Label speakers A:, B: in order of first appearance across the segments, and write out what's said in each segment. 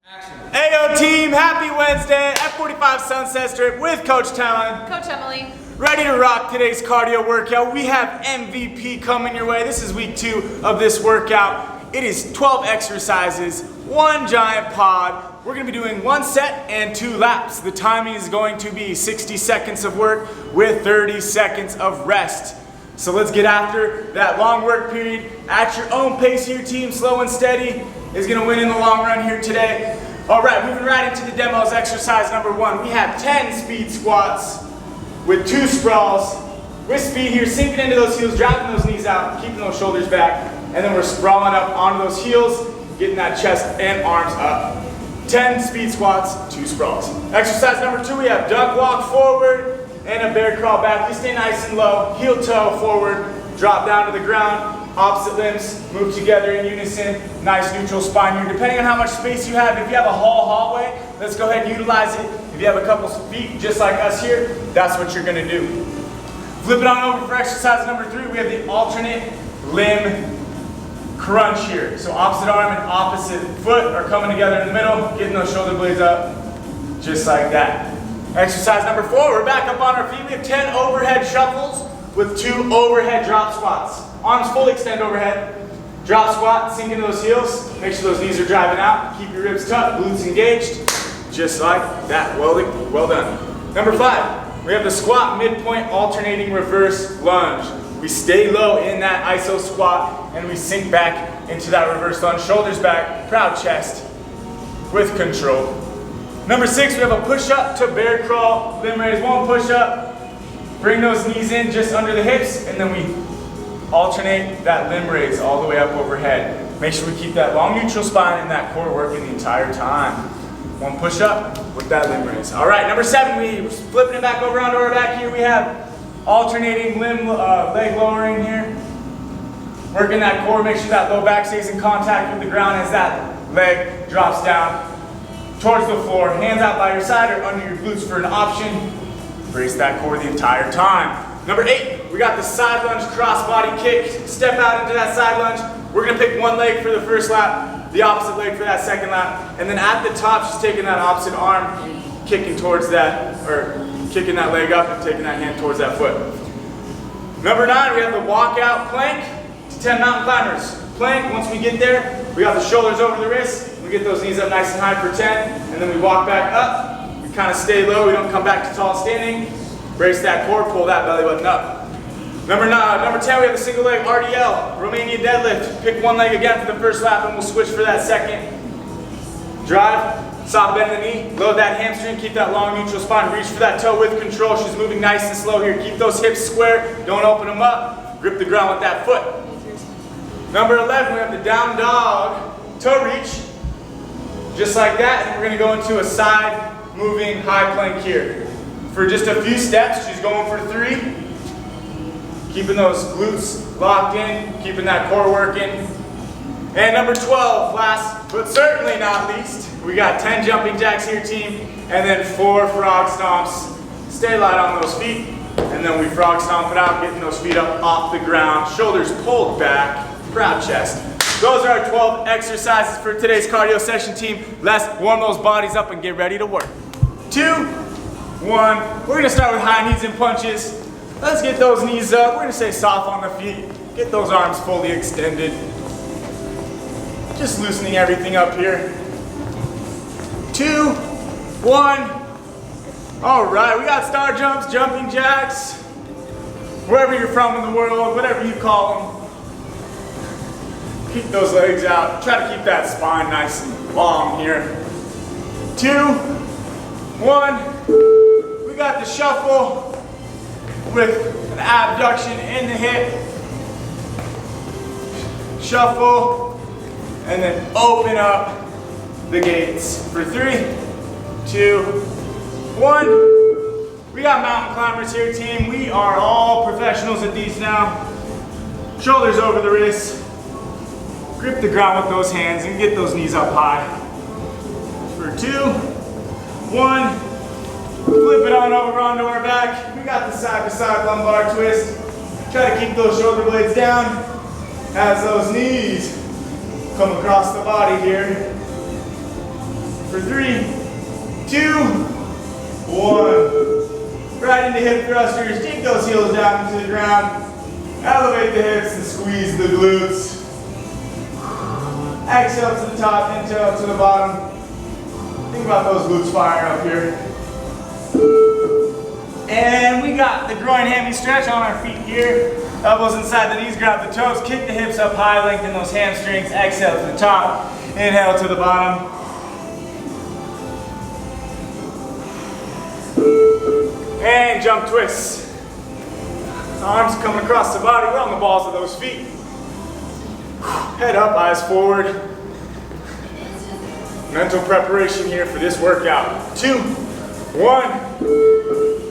A: Ayo team, happy Wednesday, F45 Sunset Strip with Coach Talon.
B: Coach Emily.
A: Ready to rock today's cardio workout. We have MVP coming your way. This is week 2 of this workout. It is 12 exercises, 1 giant pod. We're gonna be doing 1 set and 2 laps. The timing is going to be 60 seconds of work with 30 seconds of rest. So let's get after that long work period at your own pace here, team. Slow and steady is gonna win in the long run here today. All right, moving right into the demos. Exercise number 1. We have 10 speed squats with 2 sprawls. With speed here, sinking into those heels, dropping those knees out, keeping those shoulders back, and then we're sprawling up onto those heels, getting that chest and arms up. 10 speed squats, 2 sprawls. Exercise number 2, we have duck walk forward and a bear crawl back. You stay nice and low, heel toe forward, drop down to the ground. Opposite limbs move together in unison. Nice neutral spine here. Depending on how much space you have, if you have a hallway, let's go ahead and utilize it. If you have a couple feet just like us here, that's what you're gonna do. Flip it on over for exercise number 3. We have the alternate limb crunch here. So opposite arm and opposite foot are coming together in the middle, getting those shoulder blades up, just like that. Exercise number 4, we're back up on our feet. We have 10 overhead shuffles with 2 overhead drop squats. Arms fully extend overhead. Drop squat, sink into those heels. Make sure those knees are driving out. Keep your ribs tucked, glutes engaged. Just like that. Well done. Number 5, we have the squat midpoint alternating reverse lunge. We stay low in that iso squat and we sink back into that reverse lunge. Shoulders back, proud chest with control. Number 6, we have a push up to bear crawl. Limb raise, 1 push up. Bring those knees in just under the hips and then we alternate that limb raise all the way up overhead. Make sure we keep that long neutral spine and that core working the entire time. 1 push up with that limb raise. All right, number 7, we're flipping it back over onto our back here. We have alternating leg lowering here. Working that core, make sure that low back stays in contact with the ground as that leg drops down towards the floor. Hands out by your side or under your glutes for an option. Brace that core the entire time. Number 8, we got the side lunge cross body kick. Step out into that side lunge. We're gonna pick one leg for the first lap, the opposite leg for that second lap, and then at the top, just taking that opposite arm and kicking towards that, or kicking that leg up and taking that hand towards that foot. Number 9, we have the walkout plank to 10 mountain climbers. Plank, once we get there, we got the shoulders over the wrists. We get those knees up nice and high for 10, and then we walk back up. We kind of stay low, we don't come back to tall standing. Brace that core, pull that belly button up. Number 10, we have the single leg RDL, Romanian deadlift. Pick one leg again for the first lap and we'll switch for that second. Drive, soft bend the knee, load that hamstring, keep that long neutral spine, reach for that toe with control. She's moving nice and slow here. Keep those hips square, don't open them up. Grip the ground with that foot. Number 11, we have the down dog toe reach. Just like that, and we're gonna go into a side moving high plank here. For just a few steps, she's going for 3. Keeping those glutes locked in, keeping that core working. And number 12, last but certainly not least, we got 10 jumping jacks here, team, and then 4 frog stomps. Stay light on those feet, and then we frog stomp it out, getting those feet up off the ground, shoulders pulled back, proud chest. Those are our 12 exercises for today's cardio session, team. Let's warm those bodies up and get ready to work. 2, 1, we're gonna start with high knees and punches. Let's get those knees up. We're gonna stay soft on the feet. Get those arms fully extended. Just loosening everything up here. 2, 1. All right, we got star jumps, jumping jacks, wherever you're from in the world, whatever you call them. Keep those legs out. Try to keep that spine nice and long here. 2, 1. We got the shuffle with an abduction in the hip. Shuffle, and then open up the gates for 3, 2, 1. We got mountain climbers here, team. We are all professionals at these now. Shoulders over the wrists. Grip the ground with those hands and get those knees up high. For 2, 1. Flip it on over onto our back. We got the side-to-side lumbar twist. Try to keep those shoulder blades down as those knees come across the body here. for 3, 2, 1. Right into hip thrusters. Dig those heels down into the ground. Elevate the hips and squeeze the glutes. Exhale to the top, inhale to the bottom. Think about those glutes firing up here. And we got the groin hammy stretch on our feet here. Elbows inside the knees, grab the toes, kick the hips up high, lengthen those hamstrings. Exhale to the top, inhale to the bottom. And jump twists. Arms coming across the body, we're on the balls of those feet. Head up, eyes forward. Mental preparation here for this workout. 2, 1.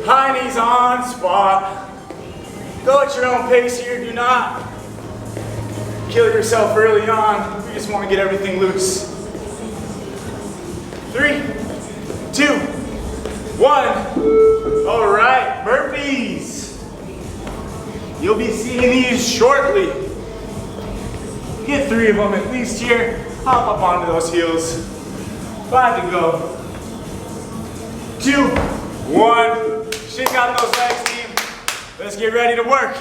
A: High knees on spot. Go at your own pace here. Do not kill yourself early on. We just want to get everything loose. 3, 2, 1. All right, burpees. You'll be seeing these shortly. Get 3 of them at least here. Hop up onto those heels. 5 to go. 2, 1. Shake out those legs, team. Let's get ready to work.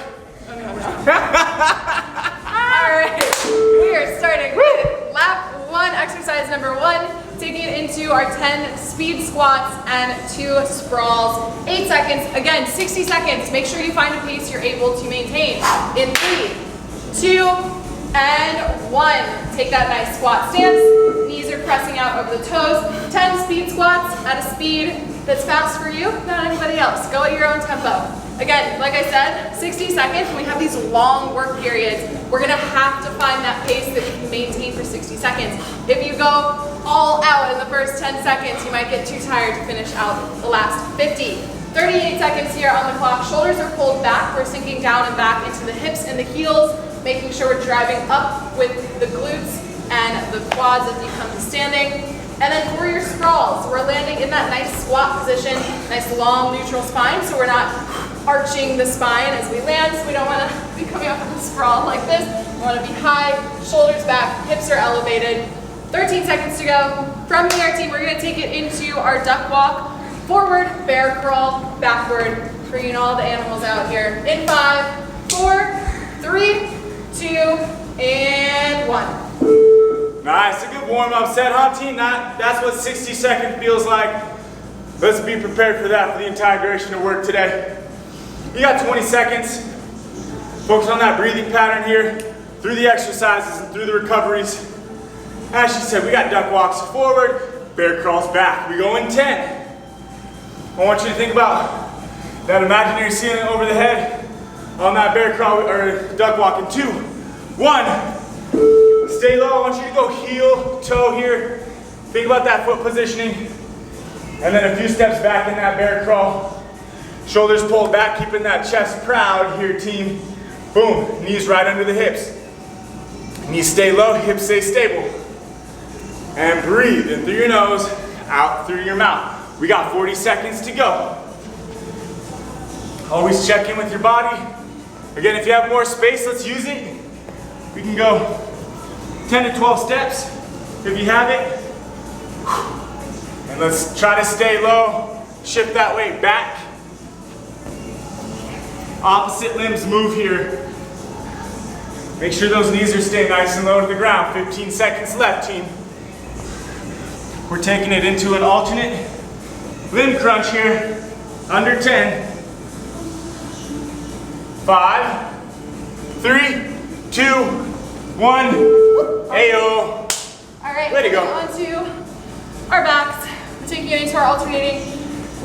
B: Alright, we are starting with lap 1, exercise number 1, taking it into our 10 speed squats and 2 sprawls. 8 seconds, again 60 seconds. Make sure you find a pace you're able to maintain. In 3, 2, and 1. Take that nice squat stance. Knees are pressing out over the toes. 10 speed squats at a speed that's fast for you, not anybody else. Go at your own tempo. Again, like I said, 60 seconds. When we have these long work periods, we're gonna have to find that pace that we can maintain for 60 seconds. If you go all out in the first 10 seconds, you might get too tired to finish out the last 50. 38 seconds here on the clock. Shoulders are pulled back. We're sinking down and back into the hips and the heels, making sure we're driving up with the glutes and the quads as you come to standing. And then for your sprawls, we're landing in that nice squat position, nice long neutral spine, so we're not arching the spine as we land, so we don't want to be coming up with a sprawl like this. We want to be high, shoulders back, hips are elevated. 13 seconds to go. From here, team, we're going to take it into our duck walk. Forward, bear crawl, backward, bringing all the animals out here. In 5, 4, 3, 2, and 1.
A: Nice, a good warm-up set, huh, team? That's what 60 seconds feels like. Let's be prepared for that for the entire duration of work today. You got 20 seconds. Focus on that breathing pattern here, through the exercises and through the recoveries. As she said, we got duck walks forward, bear crawls back. We go in 10. I want you to think about that imaginary ceiling over the head on that bear crawl or duck walk in 2, 1. Stay low. I want you to go heel, toe here. Think about that foot positioning. And then a few steps back in that bear crawl. Shoulders pulled back, keeping that chest proud here, team. Boom, knees right under the hips. Knees stay low, hips stay stable. And breathe in through your nose, out through your mouth. We got 40 seconds to go. Always check in with your body. Again, if you have more space, let's use it. We can go 10 to 12 steps if you have it. And let's try to stay low. Shift that weight back. Opposite limbs move here. Make sure those knees are staying nice and low to the ground. 15 seconds left, team. We're taking it into an alternate limb crunch here. Under 10. 5, 3, 2, 1. Ayo.
B: All right,
A: way to go.
B: On to our backs. We're taking it into our alternating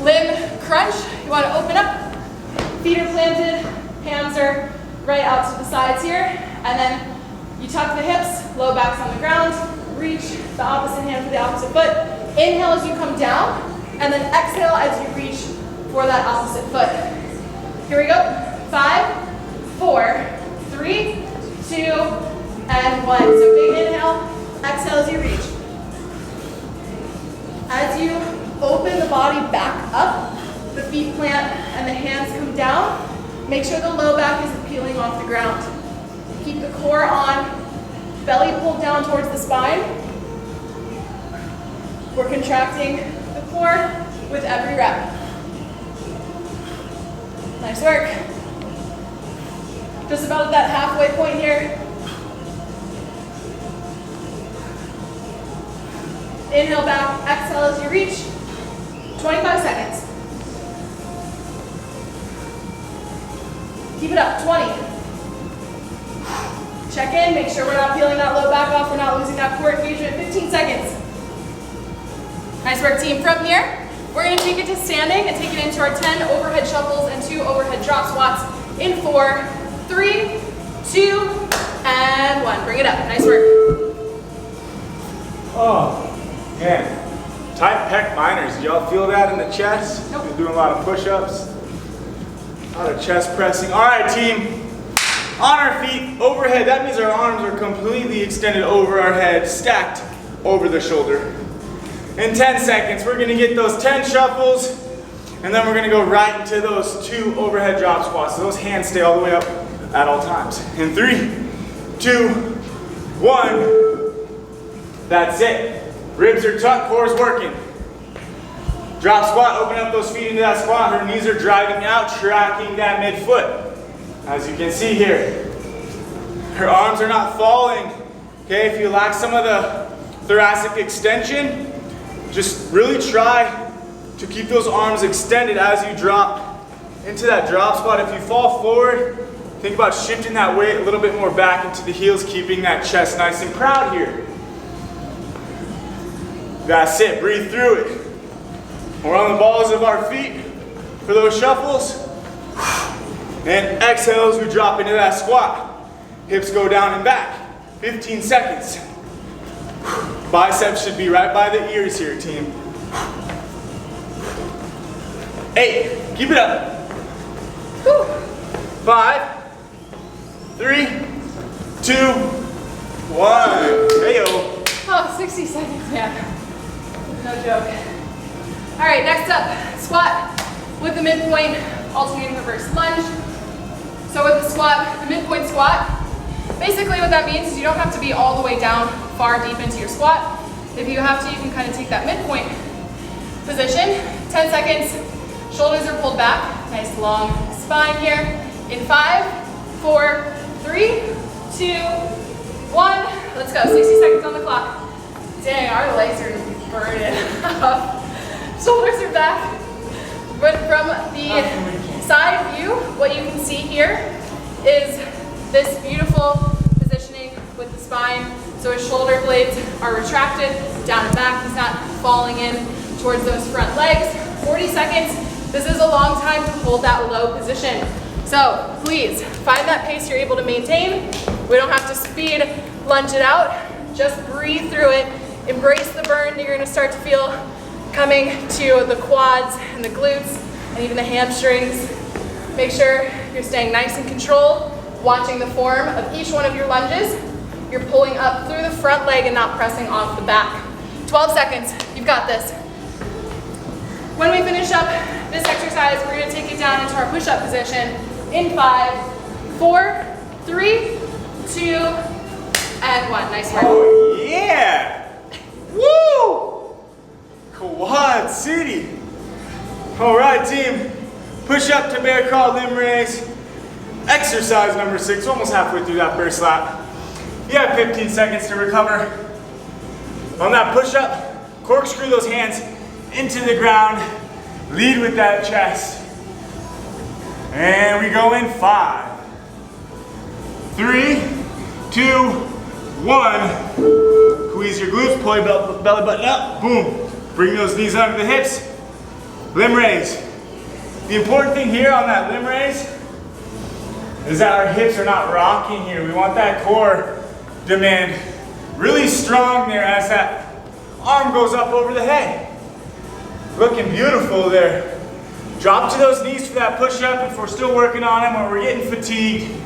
B: limb crunch. You want to open up. Feet are planted, hands are right out to the sides here, and then you tuck the hips, low back's on the ground, reach the opposite hand for the opposite foot. Inhale as you come down, and then exhale as you reach for that opposite foot. Here we go. 5, 4, 3, 2, and 1. So big inhale, exhale as you reach. As you open the body back up, the feet plant and the hands come down. Make sure the low back isn't peeling off the ground. Keep the core on, belly pulled down towards the spine. We're contracting the core with every rep. Nice work. Just about at that halfway point here. Inhale back, exhale as you reach. 25 seconds. Keep it up, 20. Check in, make sure we're not peeling that low back off, we're not losing that core engagement. 15 seconds. Nice work, team. From here, we're gonna take it to standing and take it into our 10 overhead shuffles and 2 overhead drop squats in 4, 3, 2, and 1. Bring it up, nice work.
A: Oh, man. Tight pec minors. Did y'all feel that in the chest?
B: Nope.
A: Been doing a lot of push-ups, a lot of chest pressing. All right, team. On our feet, overhead. That means our arms are completely extended over our head, stacked over the shoulder. In 10 seconds, we're gonna get those 10 shuffles, and then we're gonna go right into those 2 overhead drop squats. So those hands stay all the way up at all times. In 3, 2, 1. That's it. Ribs are tucked, core is working. Drop squat, open up those feet into that squat. Her knees are driving out, tracking that midfoot. As you can see here, her arms are not falling. Okay, if you lack some of the thoracic extension, just really try to keep those arms extended as you drop into that drop squat. If you fall forward, think about shifting that weight a little bit more back into the heels, keeping that chest nice and proud here. That's it, breathe through it. We're on the balls of our feet for those shuffles. And exhale as we drop into that squat. Hips go down and back. 15 seconds. Biceps should be right by the ears here, team. 8, keep it up. 5, 3, 2, 1. Heyo.
B: Oh, 60 seconds, man. No joke. All right, next up, squat with the midpoint, alternating reverse lunge. So with the squat, the midpoint squat, basically what that means is you don't have to be all the way down far deep into your squat. If you have to, you can kind of take that midpoint position. 10 seconds, shoulders are pulled back, nice long spine here. In 5, 4, 3, 2, 1. Let's go, 60 seconds on the clock. Dang, our legs are burning up. Shoulders are back. But from the side view, what you can see here is this beautiful positioning with the spine. So his shoulder blades are retracted down and back. He's not falling in towards those front legs. 40 seconds. This is a long time to hold that low position. So please find that pace you're able to maintain. We don't have to speed lunge it out. Just breathe through it. Embrace the burn you're going to start to feel coming to the quads and the glutes and even the hamstrings. Make sure you're staying nice and controlled, watching the form of each one of your lunges. You're pulling up through the front leg and not pressing off the back. 12 seconds, you've got this. When we finish up this exercise, we're going to take it down into our push-up position in 5, 4, 3, 2, and 1. Nice work.
A: Oh yeah! Woo! Quad City. All right, team. Push up to bear crawl, limb raise. Exercise number 6, almost halfway through that first lap. You have 15 seconds to recover. On that push up, corkscrew those hands into the ground. Lead with that chest. And we go in 5, 3, 2, 1. Squeeze your glutes, pull your belly button up. Boom. Bring those knees under the hips. Limb raise. The important thing here on that limb raise is that our hips are not rocking here. We want that core demand really strong there as that arm goes up over the head. Looking beautiful there. Drop to those knees for that push-up if we're still working on them or we're getting fatigued.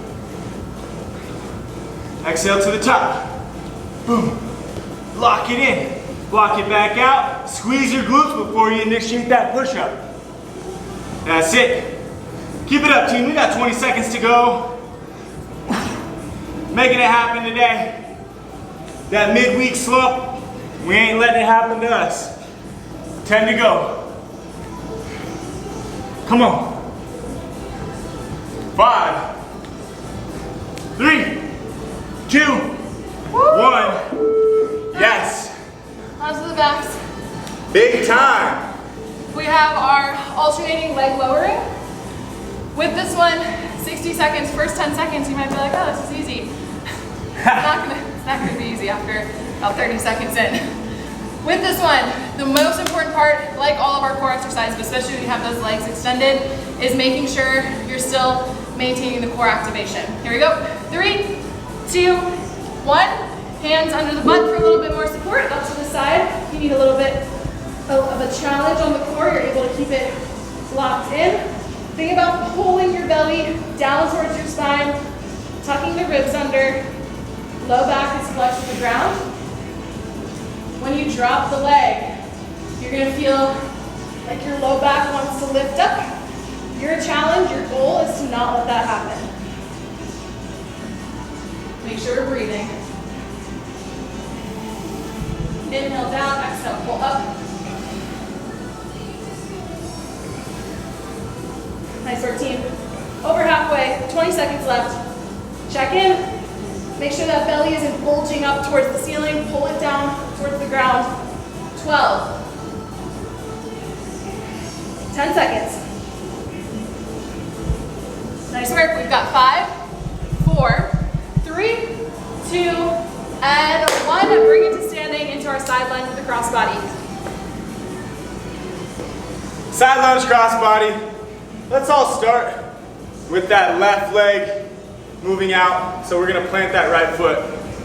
A: Exhale to the top. Boom. Lock it in. Block it back out. Squeeze your glutes before you initiate that push-up. That's it. Keep it up, team. We got 20 seconds to go. Making it happen today. That midweek slump, we ain't letting it happen to us. 10 to go. Come on. 5, 3, 2, 1. Yes.
B: Onto the backs.
A: Big time.
B: We have our alternating leg lowering. With this one, 60 seconds, first 10 seconds, you might be like, oh, this is easy. It's not gonna be easy after about 30 seconds in. With this one, the most important part, like all of our core exercises, especially when you have those legs extended, is making sure you're still maintaining the core activation. Here we go. 3, 2, 1. Hands under the butt for a little bit more support. Up to the side. If you need a little bit of a challenge on the core, you're able to keep it locked in. Think about pulling your belly down towards your spine, tucking the ribs under. Low back is flush to the ground. When you drop the leg, you're going to feel like your low back wants to lift up. Your challenge, your goal is to not let that happen. Make sure we're breathing. Inhale down, exhale, pull up. Nice work, team. Over halfway, 20 seconds left. Check in. Make sure that belly isn't bulging up towards the ceiling. Pull it down towards the ground. 12. 10 seconds. Nice work. We've got 5, 4, 3, 2, and 1. Bring it to standing into our side lunge with the cross body.
A: Side lunge, cross body. Let's all start with that left leg moving out. So we're gonna plant that right foot.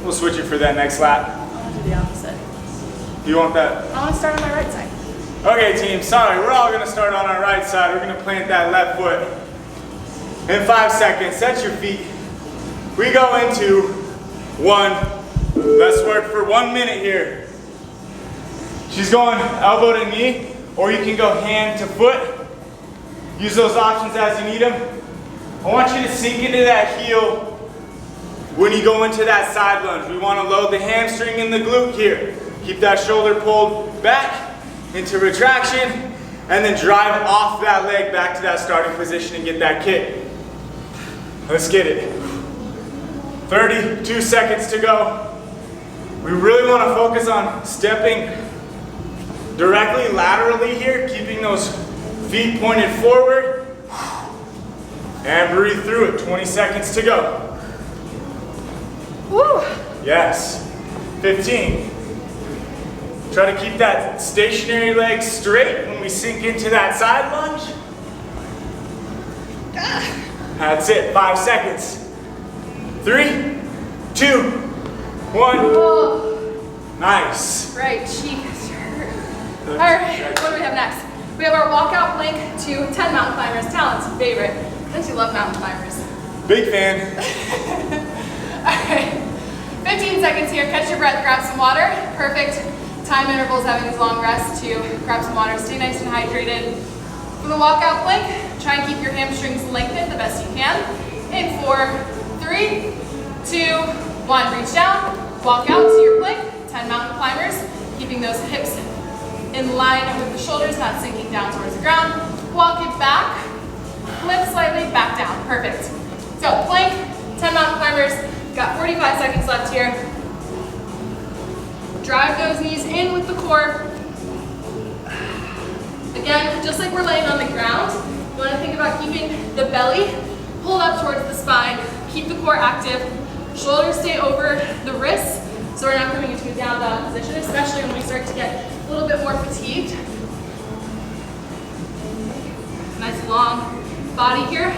A: We'll switch it for that next lap.
B: I want to do the opposite.
A: You want that?
B: I want to start on my right side.
A: Okay, team, sorry. We're all gonna start on our right side. We're gonna plant that left foot. In 5 seconds, set your feet. We go into 1. Let's work for 1 minute here. She's going elbow to knee, or you can go hand to foot. Use those options as you need them. I want you to sink into that heel when you go into that side lunge. We want to load the hamstring and the glute here. Keep that shoulder pulled back into retraction, and then drive off that leg back to that starting position and get that kick. Let's get it. 32 seconds to go. We really want to focus on stepping directly laterally here, keeping those feet pointed forward. And breathe through it. 20 seconds to go.
B: Woo!
A: Yes. 15. Try to keep that stationary leg straight when we sink into that side lunge. That's it. 5 seconds. 3, 2, 1.
B: Oh.
A: Nice.
B: Right cheek is hurt. All right, what do we have next? We have our walkout plank to 10 mountain climbers. Talon's favorite. Since you love mountain climbers.
A: Big fan.
B: All right, 15 seconds here. Catch your breath, grab some water. Perfect time intervals, having these long rests to grab some water. Stay nice and hydrated. For the walkout plank, try and keep your hamstrings lengthened the best you can. In 4, 3, 2, 1. Reach down, walk out to your plank. 10 mountain climbers, keeping those hips in line with the shoulders, not sinking down towards the ground. Walk it back. Flip slightly, back down. Perfect. So plank, 10 mountain climbers. Got 45 seconds left here. Drive those knees in with the core. Again, just like we're laying on the ground, you want to think about keeping the belly pulled up towards the spine. Keep the core active. Shoulders stay over the wrists, so we're not coming into a down dog position, especially when we start to get a little bit more fatigued. Nice long body here.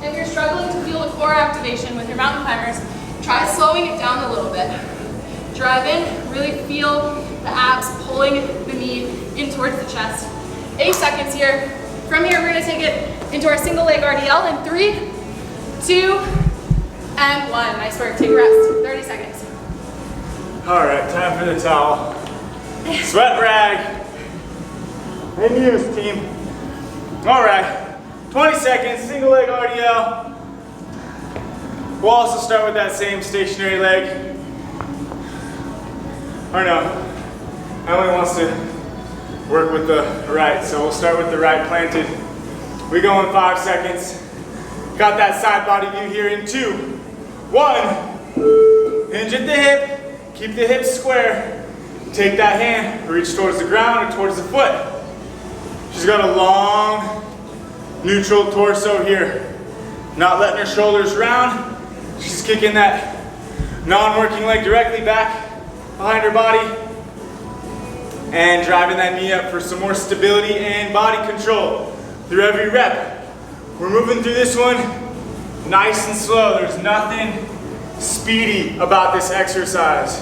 B: If you're struggling to feel the core activation with your mountain climbers, try slowing it down a little bit. Drive in, really feel the abs pulling the knee in towards the chest. 8 seconds here. From here, we're gonna take it into our single leg RDL in 3, 2, and 1. Nice work, take a rest, 30 seconds.
A: All right, time for the towel. Sweat rag. In use, team. All right, 20 seconds, single leg RDL. We'll also start with that same stationary leg. Or no, Emily wants to work with the right, so we'll start with the right planted. We go in 5 seconds. Got that side body view here in 2, 1. Hinge at the hip, keep the hips square. Take that hand, reach towards the ground or towards the foot. She's got a long, neutral torso here. Not letting her shoulders round. She's kicking that non-working leg directly back behind her body and driving that knee up for some more stability and body control through every rep. We're moving through this one nice and slow. There's nothing speedy about this exercise.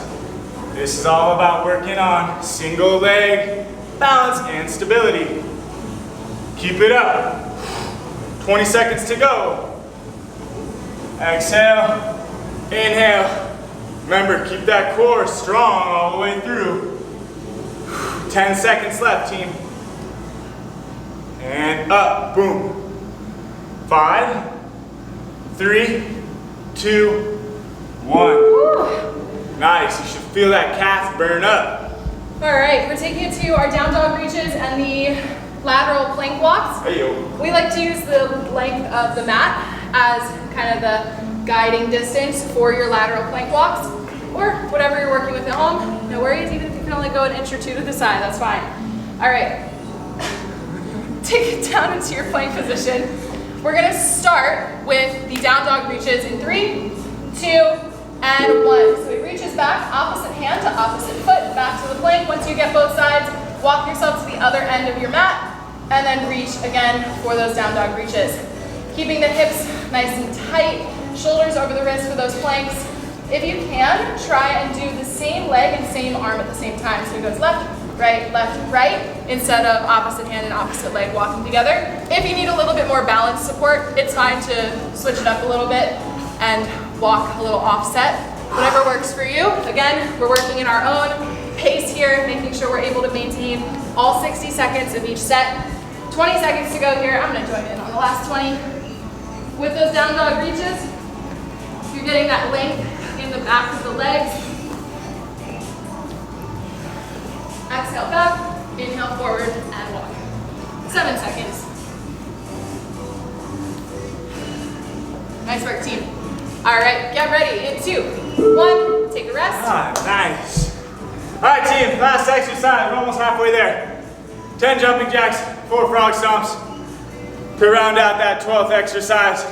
A: This is all about working on single leg balance and stability. Keep it up. 20 seconds to go. Exhale, inhale. Remember, keep that core strong all the way through. 10 seconds left, team. And up, boom. 5, 3, 2, 1. Nice, you should feel that calf burn up.
B: All right, we're taking it to our down dog reaches and the lateral plank walks.
A: Hey-yo.
B: We like to use the length of the mat as kind of the guiding distance for your lateral plank walks, or whatever you're working with at home. No worries, even if you can only go an inch or 2 to the side, that's fine. All right, take it down into your plank position. We're gonna start with the down dog reaches in 3, 2, and 1. So it reaches back, opposite hand to opposite foot, back to the plank. Once you get both sides, walk yourself to the other end of your mat, and then reach again for those down dog reaches. Keeping the hips nice and tight, shoulders over the wrist for those planks. If you can, try and do the same leg and same arm at the same time. So it goes left, right, instead of opposite hand and opposite leg walking together. If you need a little bit more balance support, it's fine to switch it up a little bit and walk a little offset. Whatever works for you. Again, we're working in our own pace here, making sure we're able to maintain all 60 seconds of each set. 20 seconds to go here. I'm gonna join in on the last 20. With those down dog reaches, you're getting that length in the back of the legs. Exhale back, inhale forward, and walk. 7 seconds. Nice work, team. All right, get ready in 2, 1, take a rest.
A: Ah, nice. All right, team, last exercise. We're almost halfway there. 10 jumping jacks, 4 frog stomps to round out that 12th exercise.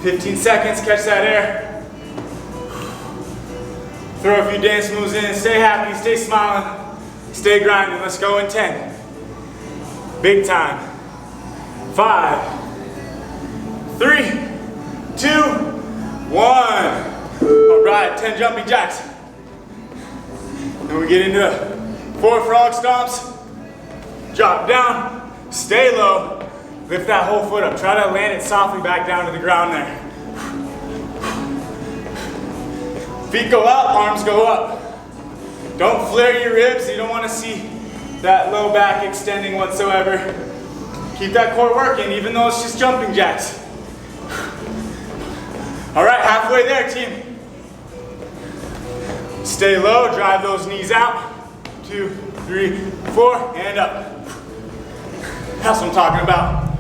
A: 15 seconds, catch that air. Throw a few dance moves in, stay happy, stay smiling, stay grinding. Let's go in 10. Big time. 5, 3, 2, 1. All right, 10 jumping jacks. Then we get into 4 frog stomps. Drop down, stay low, lift that whole foot up. Try to land it softly back down to the ground there. Feet go up, arms go up. Don't flare your ribs. You don't want to see that low back extending whatsoever. Keep that core working, even though it's just jumping jacks. All right, halfway there, team. Stay low, drive those knees out. 2, 3, 4, and up. That's what I'm talking about.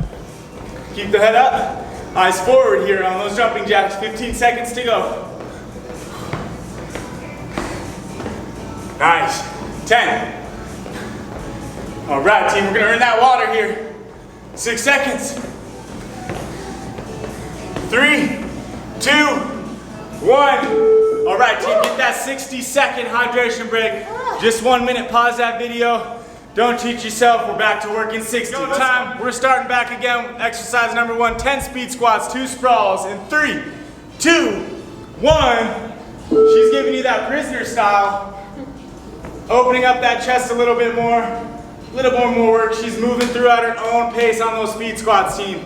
A: Keep the head up, eyes forward here on those jumping jacks. 15 seconds to go. Nice. 10. All right, team, we're gonna earn that water here. 6 seconds. 3, 2, 1. All right, team, get that 60-second hydration break. Just 1 minute, pause that video. Don't cheat yourself, we're back to work in 60. Go time, we're starting back again. Exercise number 1, 10 speed squats, 2 sprawls, in 3, 2, 1. She's giving you that prisoner style. Opening up that chest a little bit more work. She's moving through at her own pace on those speed squats, team.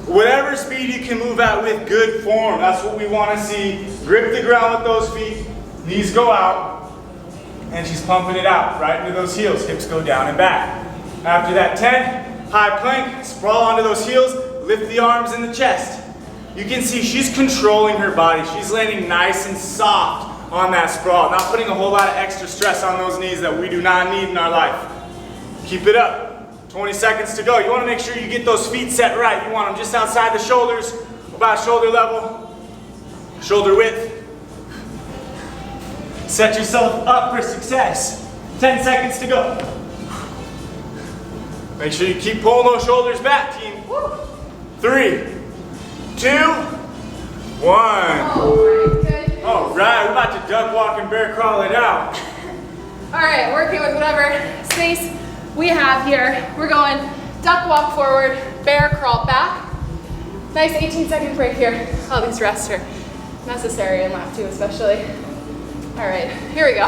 A: Whatever speed you can move at with good form, that's what we want to see. Grip the ground with those feet, knees go out, and she's pumping it out right into those heels. Hips go down and back. After that 10, high plank, sprawl onto those heels, lift the arms and the chest. You can see she's controlling her body. She's landing nice and soft on that sprawl. Not putting a whole lot of extra stress on those knees that we do not need in our life. Keep it up. 20 seconds to go. You want to make sure you get those feet set right. You want them just outside the shoulders, about shoulder level, shoulder width. Set yourself up for success. 10 seconds to go. Make sure you keep pulling those shoulders back, team. 3, 2, 1.
B: Oh my goodness.
A: All right, we're about to duck walk and bear crawl it out.
B: All right, working with whatever space we have here. We're going duck walk forward, bear crawl back. Nice 18-second break here. Oh, these rests are necessary in lap 2 especially. All right, here we go.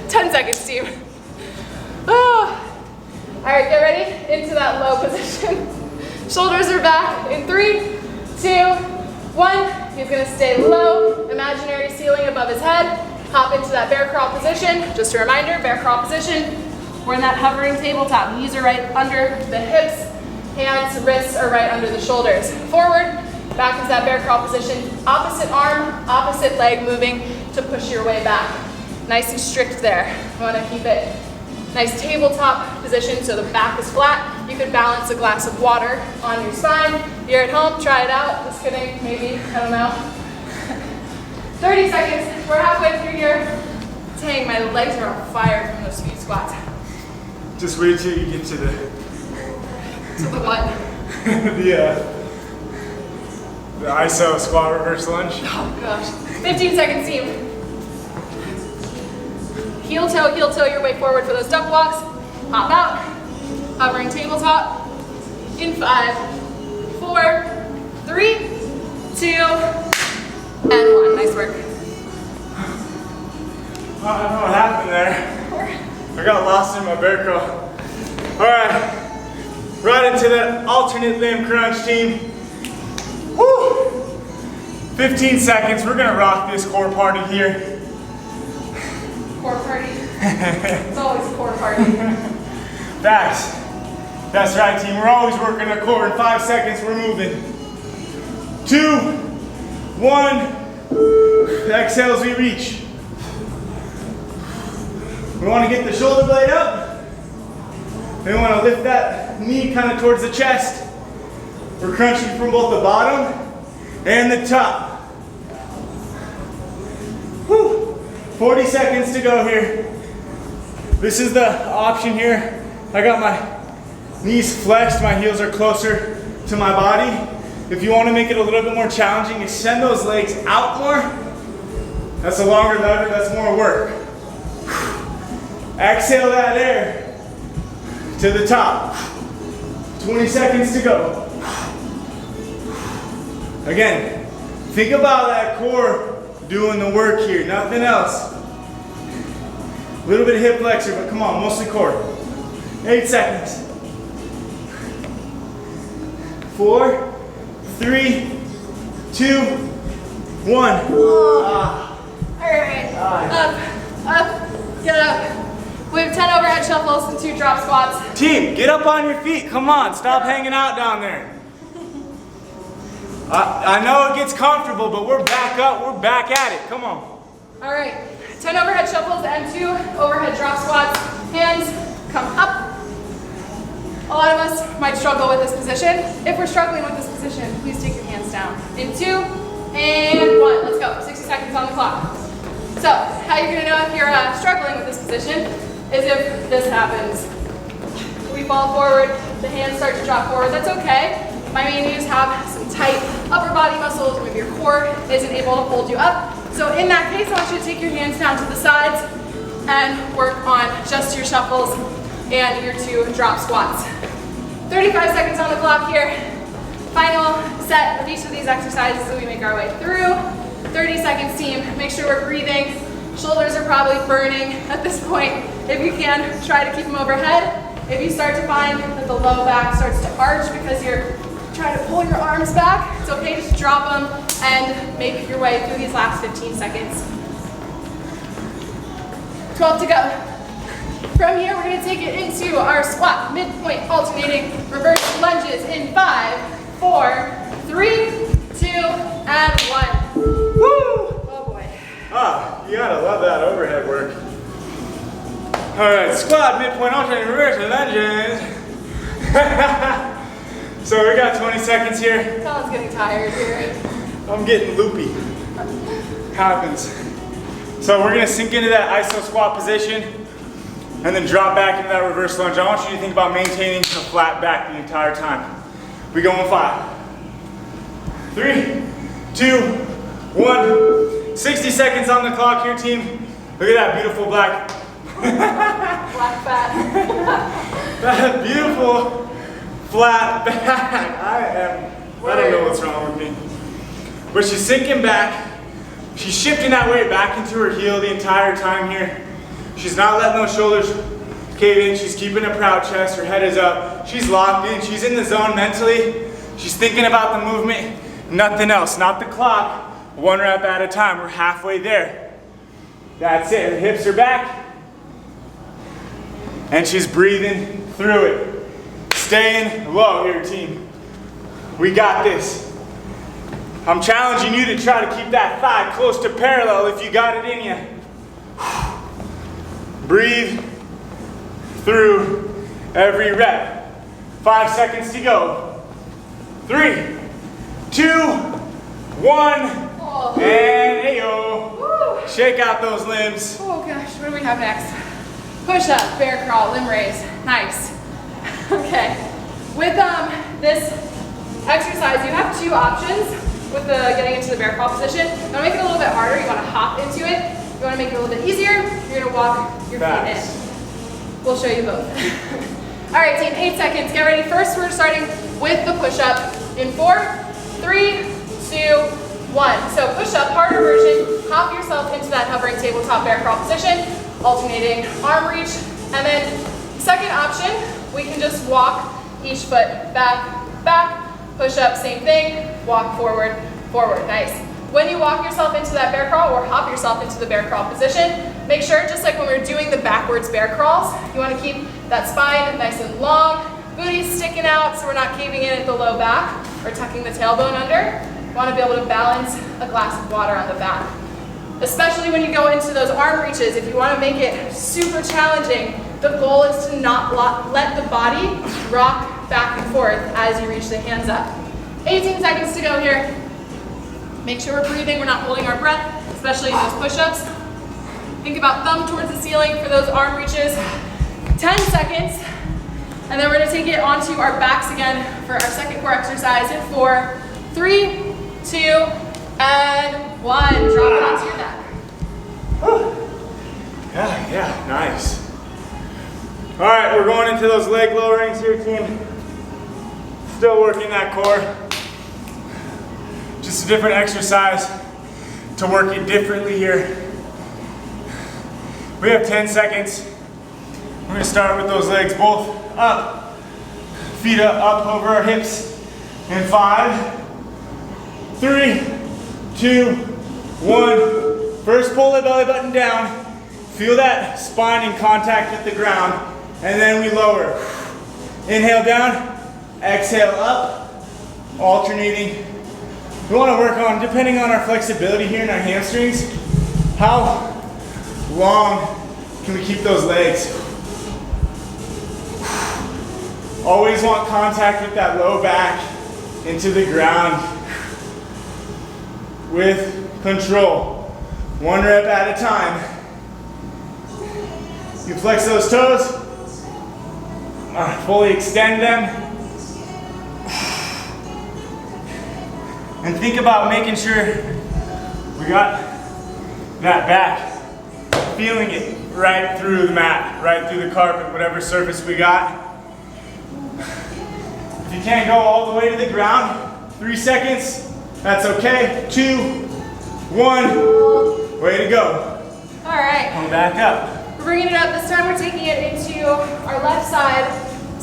B: 10 seconds, team. Oh. All right, get ready into that low position. Shoulders are back in 3, 2, 1. He's gonna stay low, imaginary ceiling above his head. Hop into that bear crawl position. Just a reminder, bear crawl position. We're in that hovering tabletop. Knees are right under the hips. Hands, wrists are right under the shoulders. Forward, back into that bear crawl position. Opposite arm, opposite leg moving to push your way back. Nice and strict there. You wanna keep it nice tabletop position so the back is flat. You could balance a glass of water on your spine. You're at home, try it out. Just kidding, maybe, I don't know. 30 seconds, we're halfway through here. Dang, my legs are on fire from those speed squats.
A: Just wait till you get to the...
B: To the what?
A: the ISO squat reverse lunge.
B: Oh gosh. 15 seconds, team. Heel toe your way forward for those duck walks. Hop out. Hovering tabletop. In 5, 4, 3, 2, and 1. Nice work.
A: I don't know what happened there. I got lost in my bear crawl. All right. Right into the alternate limb crunch, team. Woo! 15 seconds. We're gonna rock this core party here.
B: Core party. It's always a core party.
A: That's right, team. We're always working the core. In 5 seconds, we're moving. 2, 1. Exhale as we reach. We want to get the shoulder blade up. We want to lift that knee kind of towards the chest. We're crunching from both the bottom and the top. Whew. 40 seconds to go here. This is the option here. I got my knees flexed, my heels are closer to my body. If you want to make it a little bit more challenging, extend those legs out more. That's a longer lever, that's more work. Exhale that air to the top. 20 seconds to go. Again, think about that core doing the work here, nothing else. A little bit of hip flexor, but come on, mostly core. 8 seconds. 4, 3, 2, 1.
B: All right, up, get up. We have 10 overhead shuffles and 2 drop squats.
A: Team, get up on your feet. Come on, stop hanging out down there. I know it gets comfortable, but we're back up. We're back at it. Come on.
B: All right, 10 overhead shuffles and 2 overhead drop squats. Hands come up. A lot of us might struggle with this position. If we're struggling with this position, please take your hands down. In 2 and 1. Let's go. 60 seconds on the clock. So, how you're gonna know if you're struggling with this position is if this happens. We fall forward, the hands start to drop forward. That's okay. Might mean you just have some tight upper body muscles, maybe your core isn't able to hold you up. So in that case, I want you to take your hands down to the sides and work on just your shuffles and your 2 drop squats. 35 seconds on the clock here. Final set of each of these exercises as we make our way through. 30 seconds, team. Make sure we're breathing. Shoulders are probably burning at this point. If you can, try to keep them overhead. If you start to find that the low back starts to arch because you're trying to pull your arms back, it's okay, just drop them and make your way through these last 15 seconds. 12 to go. From here, we're gonna take it into our squat, midpoint alternating reverse lunges in 5, 4, 3, 2, and 1. Woo! Oh boy.
A: All right, squat, midpoint alternate, reverse, lunges. So we got 20 seconds here.
B: Talon's getting tired here.
A: I'm getting loopy. Happens. So we're gonna sink into that iso squat position and then drop back into that reverse lunge. I want you to think about maintaining a flat back the entire time. We go in 5, 3, 2, 1. 60 seconds on the clock here, team. Look at that beautiful black.
B: Black fat.
A: That beautiful flat back. I don't know what's wrong with me. But she's sinking back. She's shifting that weight back into her heel the entire time here. She's not letting those shoulders cave in. She's keeping a proud chest. Her head is up. She's locked in. She's in the zone mentally. She's thinking about the movement. Nothing else. Not the clock. 1 rep at a time. We're halfway there. That's it. Her hips are back. And she's breathing through it. Staying low here, team. We got this. I'm challenging you to try to keep that thigh close to parallel if you got it in you. Breathe through every rep. 5 seconds to go. 3, 2, 1, and hey-yo. Shake out those limbs.
B: Oh gosh, what do we have next? Push up, bear crawl, limb raise. Nice. Okay. With this exercise, you have 2 options with the getting into the bear crawl position. You want to make it a little bit harder. You want to hop into it. You want to make it a little bit easier. You're going to walk your feet in. We'll show you both. All right, team, 8 seconds. Get ready. First, we're starting with the push-up in 4, 3, 2, 1. So push-up, harder version. Hop yourself into that hovering tabletop bear crawl position, alternating arm reach. And then second option, we can just walk each foot back, back. Push up, same thing. Walk forward, forward. Nice. When you walk yourself into that bear crawl or hop yourself into the bear crawl position, make sure, just like when we're doing the backwards bear crawls, you want to keep that spine nice and long, booty sticking out so we're not caving in at the low back or tucking the tailbone under. You want to be able to balance a glass of water on the back. Especially when you go into those arm reaches, if you want to make it super challenging, the goal is to not let the body rock back and forth as you reach the hands up. 18 seconds to go here. Make sure we're breathing, we're not holding our breath, especially in those push-ups. Think about thumb towards the ceiling for those arm reaches. 10 seconds. And then we're gonna take it onto our backs again for our second core exercise in 4, 3, 2, and 1. Drop it onto your neck.
A: Yeah, nice. All right, we're going into those leg lowerings here, team. Still working that core. Just a different exercise to work it differently here. We have 10 seconds. We're gonna start with those legs both up. Feet up over our hips. In 5, 3, 2, 1. First, pull the belly button down. Feel that spine in contact with the ground. And then we lower. Inhale down. Exhale up. Alternating. We want to work on, depending on our flexibility here in our hamstrings, how long can we keep those legs? Always want contact with that low back into the ground with control. 1 rep at a time. You flex those toes, fully extend them. And think about making sure we got that back, feeling it right through the mat, right through the carpet, whatever surface we got. If you can't go all the way to the ground, 3 seconds, that's okay. 2, 1, way to go.
B: All right.
A: Come back up.
B: We're bringing it up. This time we're taking it into our left side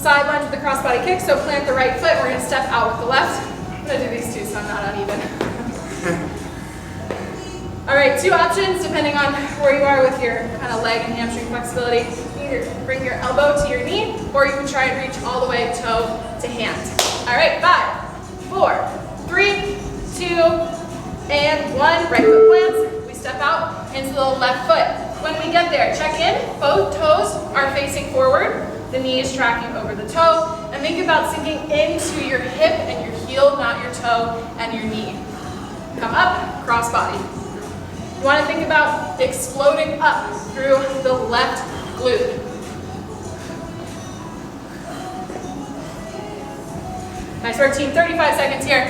B: lunge with the crossbody kick. So plant the right foot. We're going to step out with the left. I'm going to do these two so I'm not uneven. All right, 2 options depending on where you are with your kind of leg and hamstring flexibility. Either bring your elbow to your knee or you can try and reach all the way toe to hand. All right, 5, 4, 3, 2, and 1. Right foot plants. We step out into the left foot. when we get there, check in. Both toes are facing forward. The knee is tracking over the toe. And think about sinking into your hip and your heel, not your toe and your knee. Come up, cross body. You want to think about exploding up through the left glute. Nice work, team. 35 seconds here.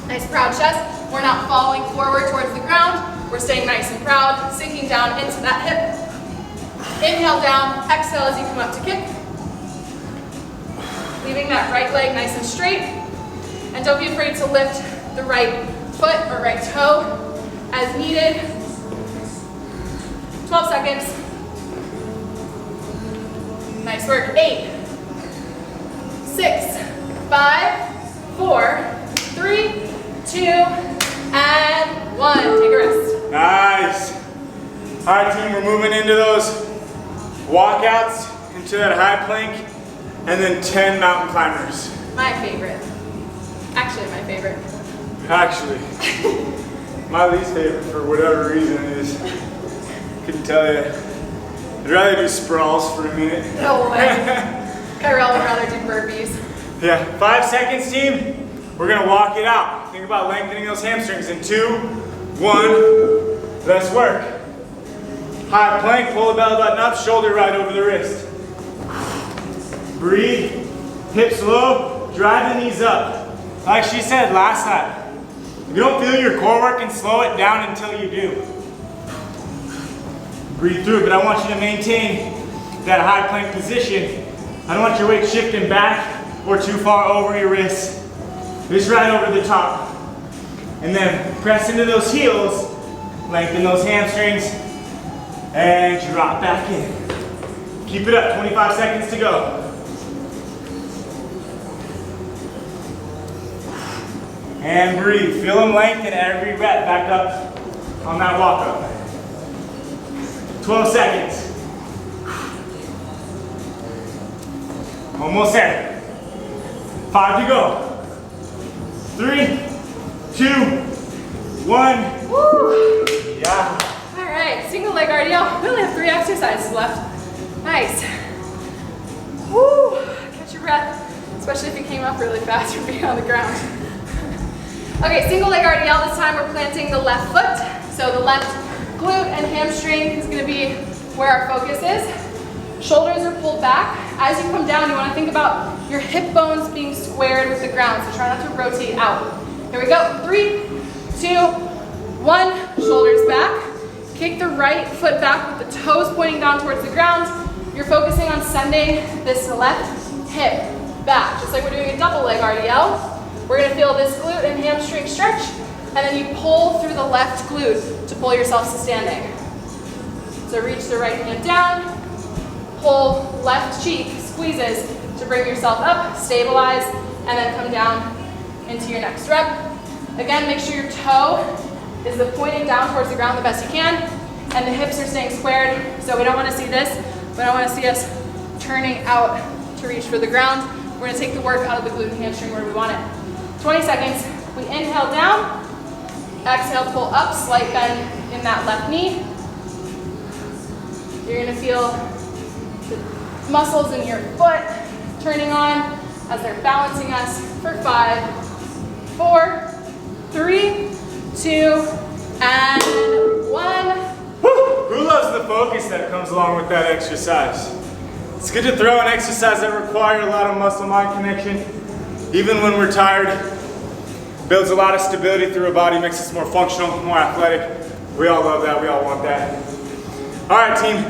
B: Nice proud chest. We're not falling forward towards the ground. We're staying nice and proud, sinking down into that hip. Inhale down, exhale as you come up to kick. Leaving that right leg nice and straight. And don't be afraid to lift the right foot or right toe as needed. 12 seconds. Nice work. 8, 6, 5, 4, 3, 2, and 1. Take a rest.
A: Nice. All right, team, we're moving into those walkouts, into that high plank, and then 10 mountain climbers.
B: My favorite. Actually, my favorite.
A: Actually, my least favorite for whatever reason is, couldn't tell you. I'd rather do sprawls for a minute.
B: No way. Kyrell would rather do burpees.
A: Yeah, 5 seconds, team. We're gonna walk it out. Think about lengthening those hamstrings in 2, 1, let's work. High plank, pull the belly button up, shoulder right over the wrist. Breathe, hips low, drive the knees up. Like she said last time, if you don't feel your core working, slow it down until you do. Breathe through it, but I want you to maintain that high plank position. I don't want your weight shifting back or too far over your wrists. Just right over the top. And then press into those heels, lengthen those hamstrings, and drop back in. Keep it up, 25 seconds to go. And breathe, feel them lengthen every rep back up on that walk up. 12 seconds. Almost there. 5 to go. 3, 2, 1.
B: Woo.
A: Yeah.
B: All right, single leg RDL. We only have 3 exercises left. Nice. Woo. Catch your breath, especially if you came up really fast from being on the ground. Okay, single leg RDL. This time we're planting the left foot. So the left glute and hamstring is going to be where our focus is. Shoulders are pulled back. As you come down, you want to think about your hip bones being squared with the ground, so try not to rotate out. Here we go. 3, 2, 1. Shoulders back. Kick the right foot back with the toes pointing down towards the ground. You're focusing on sending this left hip back, just like we're doing a double leg RDL. We're going to feel this glute and hamstring stretch, and then you pull through the left glute to pull yourself to standing. So reach the right hand down. Pull left cheek, squeezes to bring yourself up, stabilize, and then come down into your next rep. Again, make sure your toe is pointing down towards the ground the best you can, and the hips are staying squared. So we don't want to see this, but I want to see us turning out to reach for the ground. We're going to take the work out of the glute and hamstring where we want it. 20 seconds. We inhale down, exhale, pull up, slight bend in that left knee. You're going to feel the muscles in your foot turning on as they're balancing us for 5, 4, 3, 2, and 1.
A: Woo! Who loves the focus that comes along with that exercise? It's good to throw an exercise that requires a lot of muscle-mind connection. Even when we're tired, builds a lot of stability through our body, makes us more functional, more athletic. We all love that, we all want that. All right, team,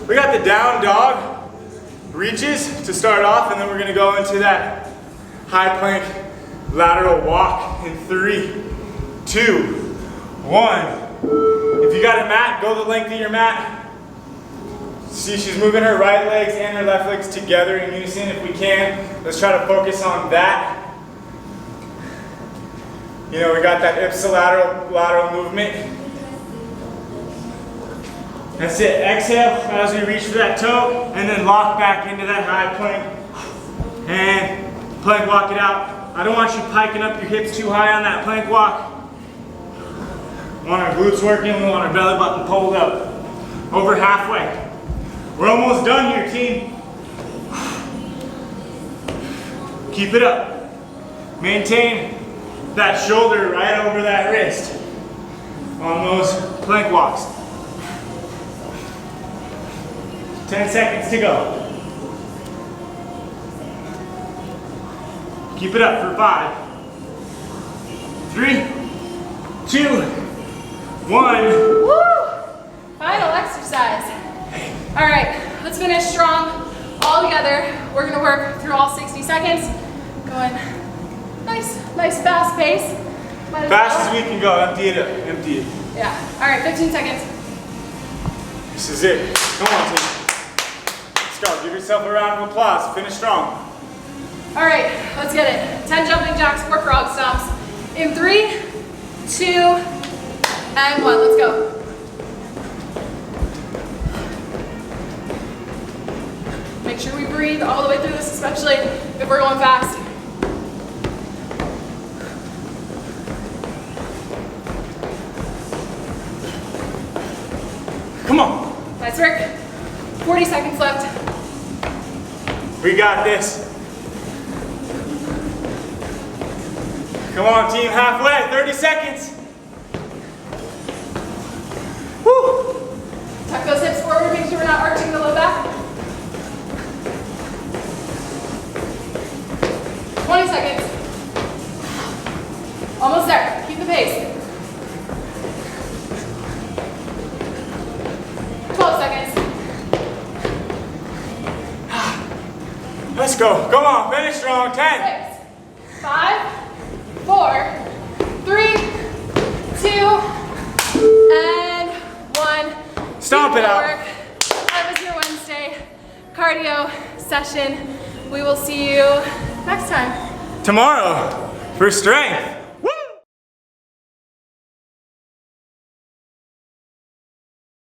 A: we got the down dog reaches to start off, and then we're gonna go into that high plank lateral walk in 3, 2, 1. If you got a mat, go the length of your mat. See, she's moving her right legs and her left legs together in unison if we can. Let's try to focus on that. You know, we got that ipsilateral movement. That's it. Exhale as we reach for that toe, and then lock back into that high plank. And plank walk it out. I don't want you piking up your hips too high on that plank walk. We want our glutes working, we want our belly button pulled up. Over halfway. We're almost done here, team. Keep it up. Maintain that shoulder right over that wrist on those plank walks. 10 seconds to go. Keep it up for 5, 3, 2, 1.
B: Woo! Final exercise. All right, let's finish strong all together. We're gonna work through all 60 seconds. Going nice fast pace.
A: Fast as we can go, empty it up, empty it.
B: Yeah, all right, 15 seconds.
A: This is it. Come on, team. Let's go, give yourself a round of applause. Finish strong.
B: All right, let's get it. 10 jumping jacks, 4 frog stomps. In 3, 2, and 1, let's go. Make sure we breathe all the way through this, especially if we're going fast.
A: Come on.
B: Nice work. 40 seconds left.
A: We got this. Come on, team, halfway, 30 seconds. Woo!
B: Tuck those hips forward, make sure we're not arching the low back. 20 seconds. Almost there, keep the pace. 12 seconds.
A: Let's go, come on, finish strong, 10.
B: 6, 5, 4, 3, 2, and 1.
A: Stomp it out.
B: Work. That was your Wednesday cardio session. We will see you next time.
A: Tomorrow, for strength.